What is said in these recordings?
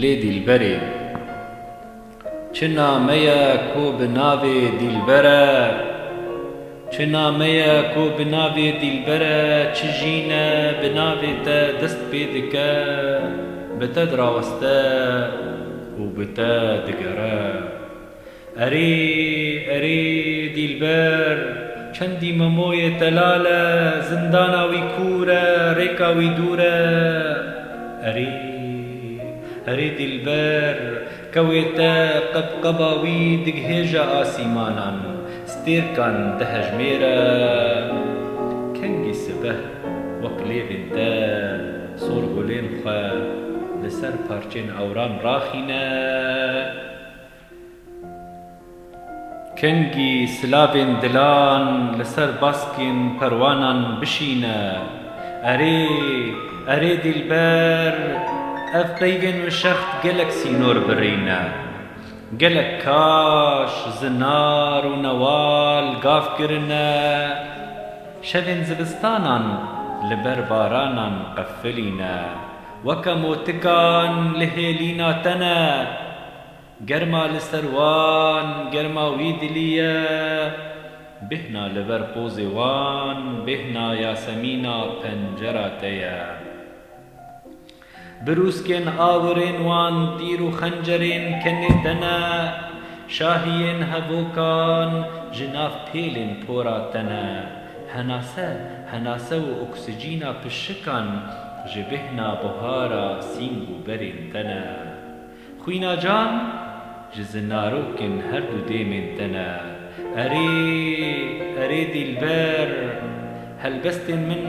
لێ دیلبەرێ چ نامەیە کۆ بناوێ دیلبەرە چ نامەیە کۆ بناوێ دیلبەرە چ ژینە بناوێتە دەست پێ دکە بتە دراوەستە و بتە دگەرە ئەرێ ئەرێ دیلبەر چەندی مەمۆیە تەلالە زنداناوی کوورە ڕێکاوی دوورە ئەرێ ئەرێ دیلبەر کەوێتە قەبقەباوی دگهێژە ئاسیمانان ستێرکان دەهەژمێرە کەنگی سبەه وەک لێوێن تە سۆرگۆلێن خوە لەسەر پارچێن ئەوران ڕاخینە کەنگی سلاوێن دلان لەسەر باسکێن پەروانان بشینە ئەرێ ئەرێ دیلبەر ئەف پەیوێن وشەخت گەلک سینۆر بڕینە گەلک کاش زنار و نەوال گافکردنە شەوێن زستانان لەبەر بارانان قەفلینە وەکە مۆتکان لە هێلینا تەنە گەرما لەسەر وان گەرماوی دلیە بهنا لەبەر پۆزێ وان بهنا یاسەمینا پەنجەراتەیە بروسکێن ئاورێن وان تیر و خەنجەرێن کەنێتەنە شاهیێن هەڤۆکان ژناف پێلێن پۆراتەنە هەناسە و ئۆکسجینا پشکان ji bêhna buhara sîng û berên te ne xwînacan ji zinarokên her du dêmên te ne erê erê dîlber helbestên min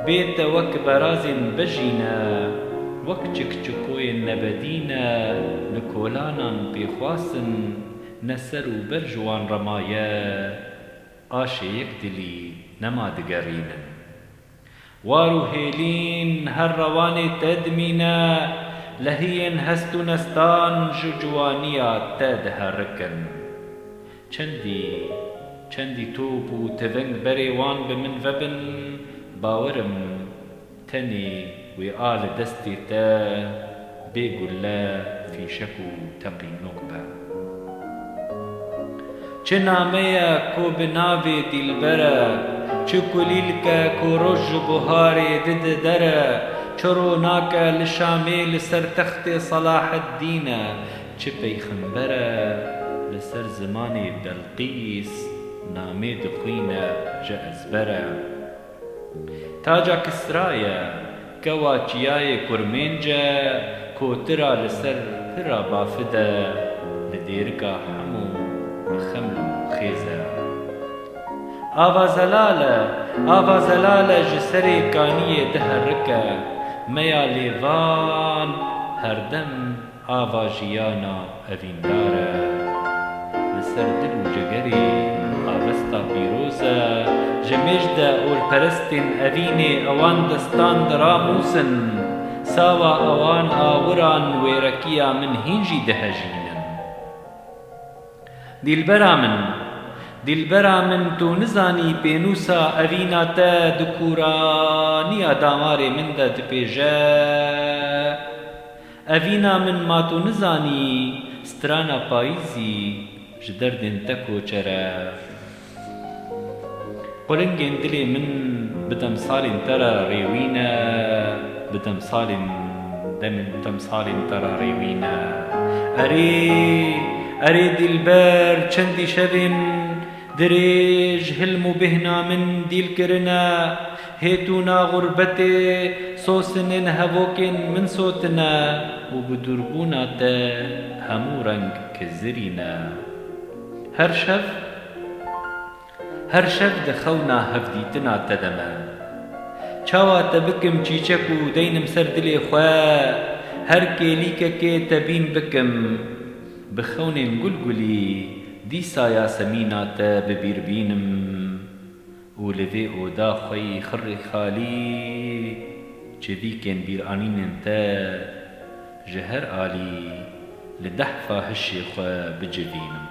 bête wek berazên bejîne wek çikçikoyên nebedîne li kolanan pêxwasin ne ser û ber ji wan remaye aşê yek dilî nema digerînin وارو هێلین هەر ڕەوانێ te dimîne lehiyên hest û nestan ji ciwaniya te diherrikin çendî tûp û tiveng berê wan bi min vebin bawerim tenê wê a li destê te bêgulle fîşek û teqînok be çi nameye ko bi navê dîlbere çi kulîlke ku roj ji buharê dide dere çi ronake li Şamê li ser textê Salaheddîn e çi peyxembere li ser zimanê Belqîs namê dixwîne ji ezbere taca Kisra ye kewa çiyayê kurmênc e kotira li ser pira bafide li dêrika hemû xeml û xêz e Ava zelale ji serê kaniyê diherrike meya lêvan herdem ava jiyana evîndar e li ser dil û cegerê avesta pîroz e ji mêj de olperestên evînê ewan destan diramûsin sawa ewan awiran wêrekiya min hîn jî dihejînin Dilbera min tu nizanî pênûsa evîna te di kûraniya damarê min de dipêje evîna min ma tu nizanî strana payîzî ji derdên te koçere qulingên dilê min bi temsalên te re rêwîne bi temsalên te re rêwîne erê dilber çendî şevên درێژ هلم و بهنا من دیلکردنە هێتونا غوربەتێ سۆسنên hevokên min sotine û bi dûrbûna te hemû reng kizirîne her şev di xewna hevdîtina te de me çawa te bikim çîçek û deynim ser dilê xwe her kêlîkekê te bîn bikim bi xewnên gulgulî دیسا یاسەمینا te bibîr bînim û li vê oda xweyî xirrê xalî çivîkên bîranînên te ji her alî li dehfa hişê xwe bicivînim